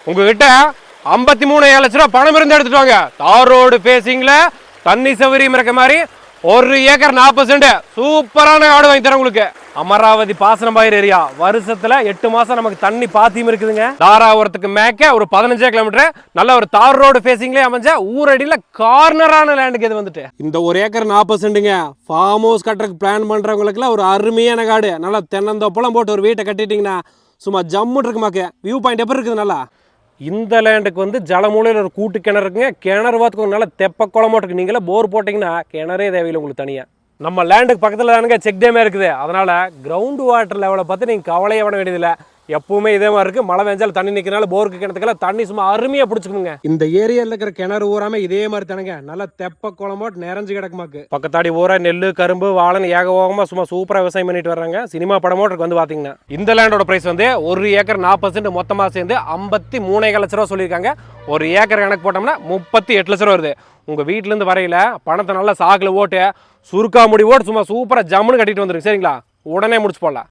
உங்ககிட்ட 53,000 லட்ச ரூபா பணம் இருந்து எடுத்துட்டு வாங்க. தார் ரோடு பேசிங்ல தண்ணி சௌகரியம் இருக்க மாதிரி 1 ஏக்கர் 40 சென்ட் சூப்பரான காடு வாங்கி தரேன் உங்களுக்கு. அமராவதி பாசன பயிர் ஏரியா. வருஷத்துல 8 மாசம் நமக்கு தண்ணி பாத்தியும் இருக்குதுங்க. தாராபுரத்துக்கு மேக்க ஒரு 15 கிலோமீட்டர் நல்ல ஒரு தார் ரோடு பேசிங்லேயே அமைஞ்ச ஊரடியில கார்னரான லேண்டுக்கு இது வந்துட்டு இந்த 1 ஏக்கர் 40 சென்ட்டுங்க. ஃபார்ம் ஹவுஸ் கட்டுறதுக்கு பிளான் பண்றவங்களுக்குலாம் ஒரு அருமையான காடு. நல்லா தென்னந்தோப்பெல்லாம் போட்டு ஒரு வீட்டை கட்டிட்டீங்கன்னா சும்மா ஜம்முன்னு இருக்குமாக்கு. வியூ பாயிண்ட் எப்படி இருக்குது நல்லா. இந்த லேண்டுக்கு வந்து ஜலமூலையில் ஒரு கூட்டு கிணறு இருக்குங்க. கிணறு பார்த்துக்கோங்க, நல்லா தெப்ப குளமா இருக்கு. நீங்களே போர் போட்டிங்கன்னா கிணறே தேவையில்லை உங்களுக்கு தனியாக. நம்ம லேண்டுக்கு பக்கத்தில் தானுங்க செக் டேமே இருக்குது. அதனால் கிரவுண்ட் வாட்டர் லெவலை பார்த்து நீங்கள் கவலையே பண்ண வேண்டியதில்லை. எப்பவுமே இதே மாதிரி இருக்குது. மழை பெஞ்சாலும் தண்ணி நிற்கிறனால போருக்கு கிணத்துக்கெல்லாம் தண்ணி சும்மா அருமையாக பிடிச்சிக்கோங்க. இந்த ஏரியாவில் இருக்கிற கிணறு ஊராமே இதே மாதிரி தானுங்க. நல்லா தெப்ப குளமாட்டு நிறைஞ்சு கிடக்குமாக்கு. பக்கத்தாடி ஊரா நெல் கரும்பு வாழை ஏகவோகமாக சும்மா சூப்பராக விவசாயம் பண்ணிட்டு வர்றாங்க. சினிமா படமோட்டருக்கு வந்து பார்த்தீங்கன்னா இந்த லேண்டோட பிரைஸ் வந்து 1 ஏக்கர் 40 சென்ட் மொத்தமாக சேர்ந்து 53,000 லட்ச ரூபா சொல்லியிருக்காங்க. 1 ஏக்கர் கணக்கு போட்டோம்னா 38 லட்ச ரூபா வருது. உங்கள் வீட்டிலேருந்து வரையில பணத்தை நல்லா சாக்கில் ஓட்டு சுருக்கா முடி ஓட்டு சும்மா சூப்பராக ஜம்முன்னு கட்டிட்டு வந்துருக்கு. சரிங்களா, உடனே முடிச்சு போடலாம்.